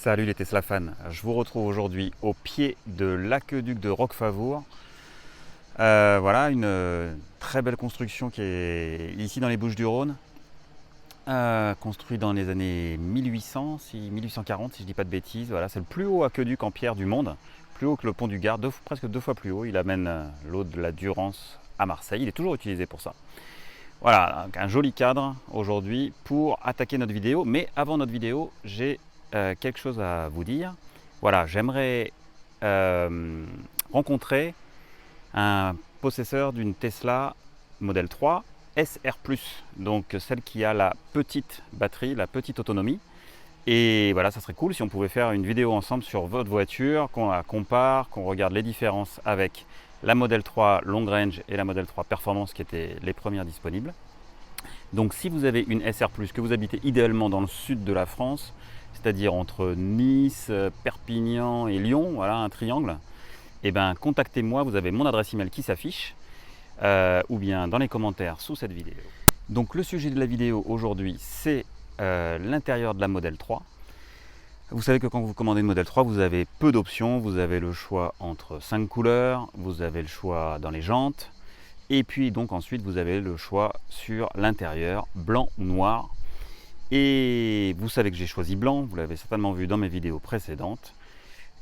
Salut les Tesla fans, je vous retrouve aujourd'hui au pied de l'aqueduc de Roquefavour. Voilà une très belle construction qui est ici dans les Bouches-du-Rhône, construit dans les années 1840 si je ne dis pas de bêtises. Voilà, c'est le plus haut aqueduc en pierre du monde, plus haut que le pont du Gard, presque 2 fois plus haut. Il amène l'eau de la Durance à Marseille, il est toujours utilisé pour ça. Voilà, donc un joli cadre aujourd'hui pour attaquer notre vidéo. Mais avant notre vidéo, j'ai quelque chose à vous dire. Voilà, j'aimerais rencontrer un possesseur d'une Tesla Model 3 SR+, donc celle qui a la petite batterie, la petite autonomie. Et voilà, ça serait cool si on pouvait faire une vidéo ensemble sur votre voiture, qu'on la compare, qu'on regarde les différences avec la Model 3 Long Range et la Model 3 Performance qui étaient les premières disponibles. Donc si vous avez une SR+, que vous habitez idéalement dans le sud de la France, c'est-à-dire entre Nice, Perpignan et Lyon, voilà un triangle, et bien contactez-moi, vous avez mon adresse email qui s'affiche, ou bien dans les commentaires sous cette vidéo. Donc le sujet de la vidéo aujourd'hui, c'est l'intérieur de la Model 3. Vous savez que quand vous commandez une Model 3, vous avez peu d'options, vous avez le choix entre 5 couleurs, vous avez le choix dans les jantes, et puis donc ensuite vous avez le choix sur l'intérieur, blanc ou noir. Et vous savez que j'ai choisi blanc, vous l'avez certainement vu dans mes vidéos précédentes.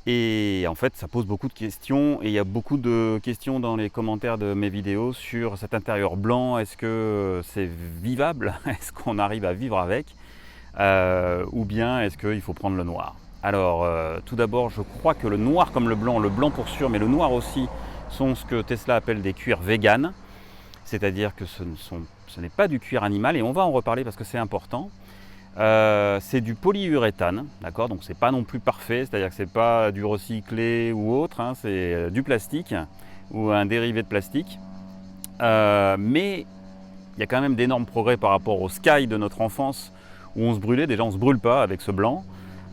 Et en fait ça pose beaucoup de questions, et il y a beaucoup de questions dans les commentaires de mes vidéos sur cet intérieur blanc. Est-ce que c'est vivable? Est-ce qu'on arrive à vivre avec? Ou bien est-ce qu'il faut prendre le noir? Alors tout d'abord, je crois que le noir comme le blanc pour sûr, mais le noir aussi, sont ce que Tesla appelle des cuirs véganes, c'est-à-dire que ce n'est pas du cuir animal, et on va en reparler parce que c'est important. C'est du polyuréthane, d'accord, donc c'est pas non plus parfait, c'est-à-dire que c'est pas du recyclé ou autre, hein, c'est du plastique ou un dérivé de plastique, mais il y a quand même d'énormes progrès par rapport au Sky de notre enfance où on se brûlait. Déjà on se brûle pas avec ce blanc,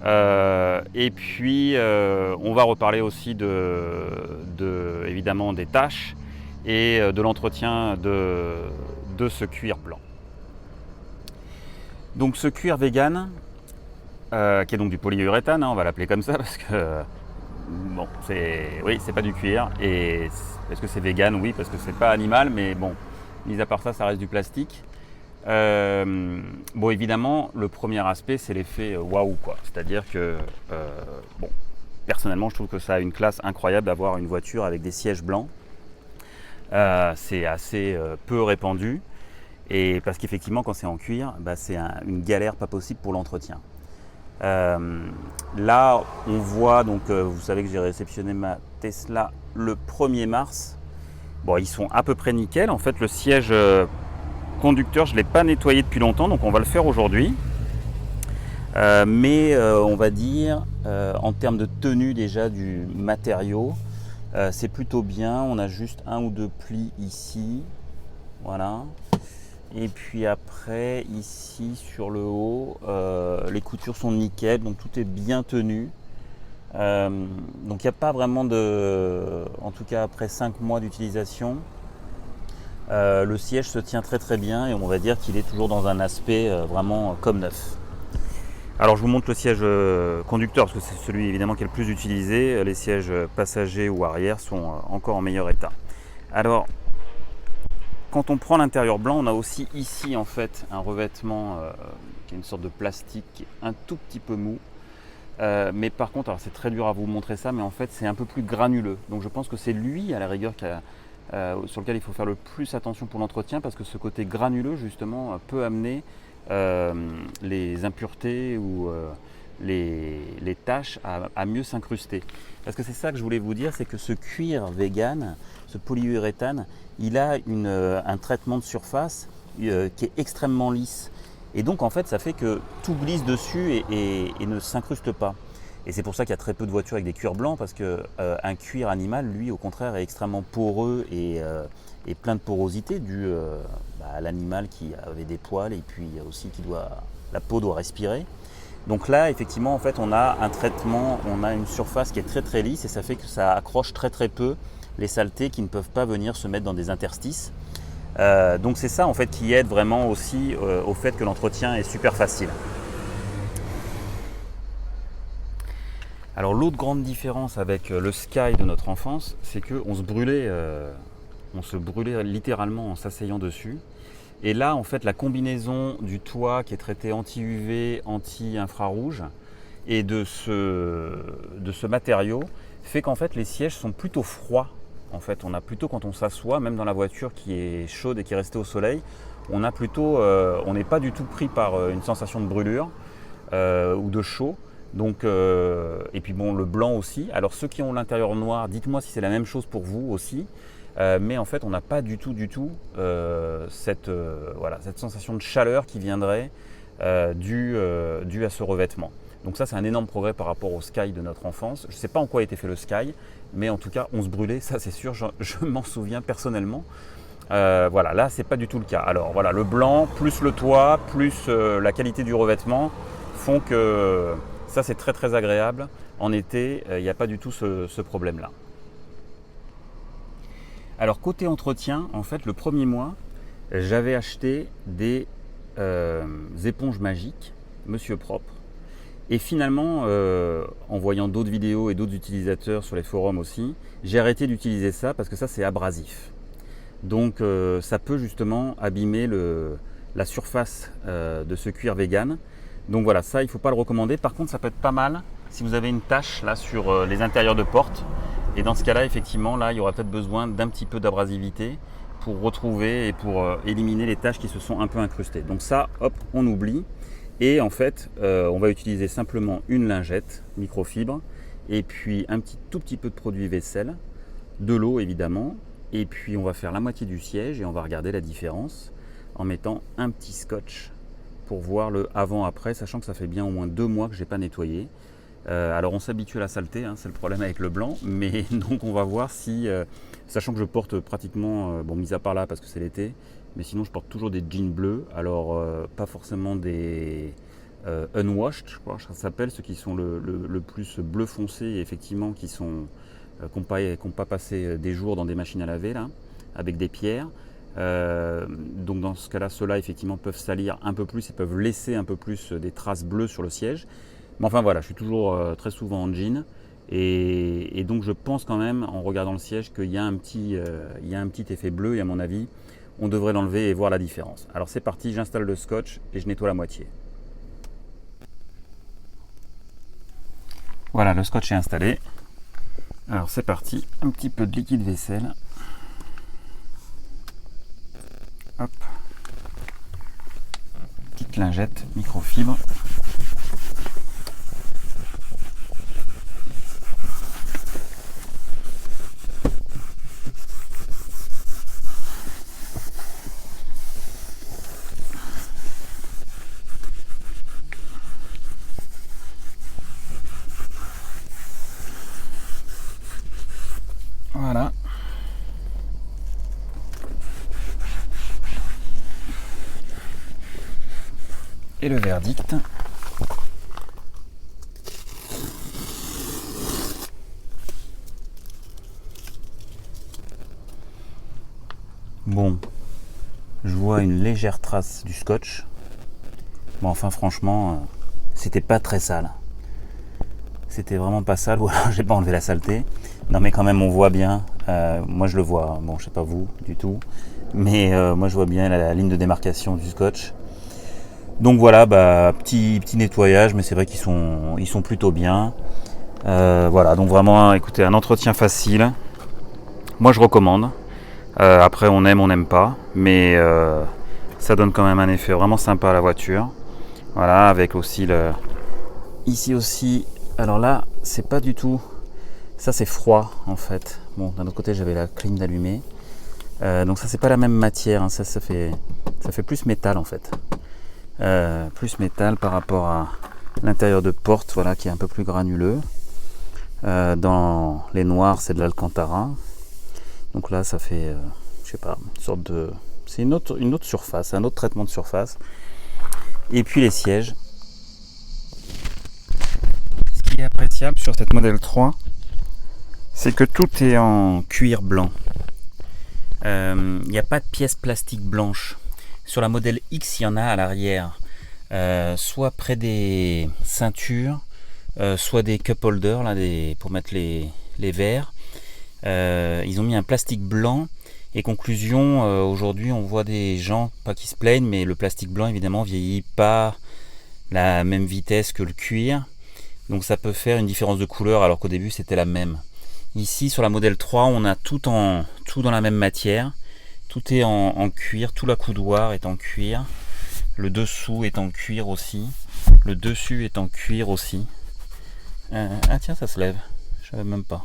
et puis on va reparler aussi évidemment des tâches et de l'entretien de ce cuir blanc. Donc ce cuir vegan, qui est donc du polyuréthane, hein, on va l'appeler comme ça parce que bon, c'est pas du cuir. Et est-ce que c'est vegan? Oui, parce que c'est pas animal, mais bon, mis à part ça, ça reste du plastique. Bon, évidemment, le premier aspect, c'est l'effet waouh, quoi. C'est-à-dire que, bon, personnellement, je trouve que ça a une classe incroyable d'avoir une voiture avec des sièges blancs. C'est assez peu répandu. Et parce qu'effectivement, quand c'est en cuir, bah, c'est une galère pas possible pour l'entretien. Là, on voit, donc vous savez que j'ai réceptionné ma Tesla le 1er mars. Bon, ils sont à peu près nickel. En fait, le siège conducteur, je ne l'ai pas nettoyé depuis longtemps, donc on va le faire aujourd'hui. Mais on va dire, en termes de tenue déjà du matériau, c'est plutôt bien. On a juste 1 ou 2 plis ici, voilà. Et puis après, ici sur le haut, les coutures sont nickel, donc tout est bien tenu. Donc il n'y a pas vraiment en tout cas après 5 mois d'utilisation, le siège se tient très très bien, et on va dire qu'il est toujours dans un aspect vraiment comme neuf. Alors je vous montre le siège conducteur parce que c'est celui évidemment qui est le plus utilisé. Les sièges passagers ou arrière sont encore en meilleur état. Alors quand on prend l'intérieur blanc, on a aussi ici en fait un revêtement qui est une sorte de plastique qui est un tout petit peu mou. Mais par contre, alors c'est très dur à vous montrer ça, mais en fait c'est un peu plus granuleux. Donc je pense que c'est lui à la rigueur sur lequel il faut faire le plus attention pour l'entretien, parce que ce côté granuleux justement peut amener les impuretés ou les taches à mieux s'incruster. Parce que c'est ça que je voulais vous dire, c'est que ce cuir vegan, ce polyuréthane, il a un traitement de surface qui est extrêmement lisse. Et donc en fait ça fait que tout glisse dessus et ne s'incruste pas. Et c'est pour ça qu'il y a très peu de voitures avec des cuirs blancs, parce qu'un cuir animal, lui au contraire, est extrêmement poreux et plein de porosité dû à l'animal qui avait des poils, et puis aussi la peau doit respirer. Donc là effectivement en fait on a un traitement, on a une surface qui est très très lisse, et ça fait que ça accroche très très peu les saletés qui ne peuvent pas venir se mettre dans des interstices. Donc c'est ça en fait qui aide vraiment aussi au fait que l'entretien est super facile. Alors l'autre grande différence avec le Sky de notre enfance, c'est qu'on se brûlait littéralement en s'asseyant dessus. Et là, en fait, la combinaison du toit qui est traité anti-UV, anti-infrarouge et de ce matériau fait qu'en fait les sièges sont plutôt froids. En fait, on a plutôt, quand on s'assoit, même dans la voiture qui est chaude et qui est restée au soleil, on n'est pas du tout pris par une sensation de brûlure ou de chaud. Donc, et puis bon, le blanc aussi. Alors ceux qui ont l'intérieur noir, dites-moi si c'est la même chose pour vous aussi. Mais en fait, on n'a pas du tout cette sensation de chaleur qui viendrait due à ce revêtement. Donc ça, c'est un énorme progrès par rapport au Sky de notre enfance. Je ne sais pas en quoi a été fait le Sky, mais en tout cas, on se brûlait, ça c'est sûr, je m'en souviens personnellement. Voilà, là, c'est pas du tout le cas. Alors voilà, le blanc, plus le toit, plus la qualité du revêtement font que ça, c'est très très agréable. En été, il n'y a pas du tout ce problème-là. Alors côté entretien, en fait, le premier mois, j'avais acheté des éponges magiques, Monsieur Propre. Et finalement, en voyant d'autres vidéos et d'autres utilisateurs sur les forums aussi, j'ai arrêté d'utiliser ça parce que ça, c'est abrasif. Donc ça peut justement abîmer la surface de ce cuir vegan. Donc voilà, ça, il ne faut pas le recommander. Par contre, ça peut être pas mal si vous avez une tache là sur les intérieurs de porte. Et dans ce cas-là, effectivement, là, il y aura peut-être besoin d'un petit peu d'abrasivité pour retrouver et pour éliminer les taches qui se sont un peu incrustées. Donc ça, hop, on oublie. Et en fait, on va utiliser simplement une lingette microfibre et puis un tout petit peu de produit vaisselle, de l'eau évidemment. Et puis on va faire la moitié du siège et on va regarder la différence en mettant un petit scotch pour voir le avant-après, sachant que ça fait bien au moins 2 mois que je n'ai pas nettoyé. Alors on s'habitue à la saleté, hein, c'est le problème avec le blanc, mais donc on va voir si, sachant que je porte pratiquement, bon mis à part là parce que c'est l'été, mais sinon je porte toujours des jeans bleus, alors pas forcément des unwashed, je crois que ça s'appelle, ceux qui sont le plus bleu foncé et effectivement qui n'ont pas passé des jours dans des machines à laver là, avec des pierres. Donc dans ce cas-là, ceux-là effectivement peuvent salir un peu plus et peuvent laisser un peu plus des traces bleues sur le siège. Mais enfin voilà, je suis toujours très souvent en jean et donc je pense quand même en regardant le siège qu'il y a un petit effet bleu et à mon avis on devrait l'enlever et voir la différence. Alors c'est parti, j'installe le scotch et je nettoie la moitié. Voilà, le scotch est installé. Alors c'est parti, un petit peu de liquide vaisselle. Hop. Petite lingette microfibre. Voilà. Et le verdict. Bon, je vois une légère trace du scotch. Bon, enfin franchement, c'était pas très sale. C'était vraiment pas sale, ou alors j'ai pas enlevé la saleté. Non mais quand même on voit bien, moi je le vois, bon je sais pas vous du tout, mais moi je vois bien la ligne de démarcation du scotch. Donc voilà, petit nettoyage, mais c'est vrai qu'ils sont plutôt bien. Voilà, donc vraiment écoutez, un entretien facile. Moi je recommande. Après on n'aime pas, mais ça donne quand même un effet vraiment sympa à la voiture. Voilà, avec aussi ici aussi, alors là c'est pas du tout, ça c'est froid en fait. Bon, d'un autre côté j'avais la clim d'allumer. Donc ça c'est pas la même matière, hein. ça fait plus métal en fait. Plus métal par rapport à l'intérieur de porte, voilà, qui est un peu plus granuleux. Dans les noirs c'est de l'Alcantara. Donc là ça fait, je sais pas, une sorte de, c'est une autre surface, un autre traitement de surface. Et puis les sièges. Ce qui est appréciable sur cette Model 3, c'est que tout est en cuir blanc. Il n'y a pas de pièces plastiques blanches. Sur la Model X, il y en a à l'arrière, soit près des ceintures, soit des cup holders là, pour mettre les verres. Ils ont mis un plastique blanc. Et conclusion, aujourd'hui on voit des gens, pas qui se plaignent, mais le plastique blanc évidemment vieillit pas la même vitesse que le cuir. Donc ça peut faire une différence de couleur alors qu'au début c'était la même. Ici sur la modèle 3 on a tout dans la même matière. Tout est en cuir, tout l'accoudoir est en cuir. Le dessous est en cuir aussi. Le dessus est en cuir aussi. Ah tiens, ça se lève. Je savais même pas.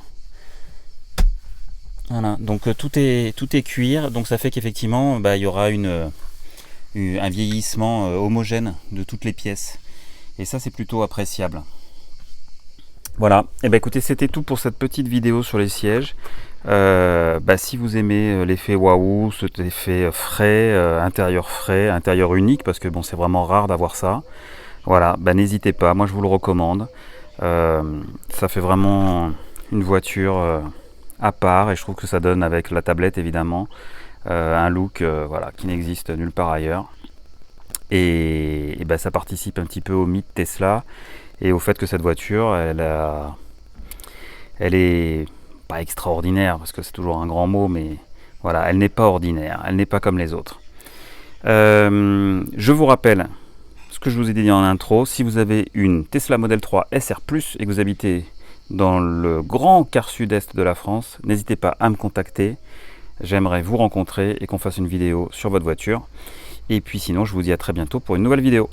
Voilà, donc tout est cuir, donc ça fait qu'effectivement il y aura un vieillissement homogène de toutes les pièces. Et ça c'est plutôt appréciable. Voilà, et écoutez, c'était tout pour cette petite vidéo sur les sièges. Si vous aimez l'effet waouh, cet effet frais, intérieur unique, parce que bon, c'est vraiment rare d'avoir ça. Voilà, n'hésitez pas, moi je vous le recommande. Ça fait vraiment une voiture à part, et je trouve que ça donne, avec la tablette évidemment, un look qui n'existe nulle part ailleurs. Et ça participe un petit peu au mythe Tesla et au fait que cette voiture, elle est pas extraordinaire, parce que c'est toujours un grand mot, mais voilà, elle n'est pas ordinaire, elle n'est pas comme les autres. Je vous rappelle ce que je vous ai dit en intro: si vous avez une Tesla Model 3 SR+, et que vous habitez dans le grand quart sud-est de la France, n'hésitez pas à me contacter. J'aimerais vous rencontrer et qu'on fasse une vidéo sur votre voiture. Et puis sinon, je vous dis à très bientôt pour une nouvelle vidéo.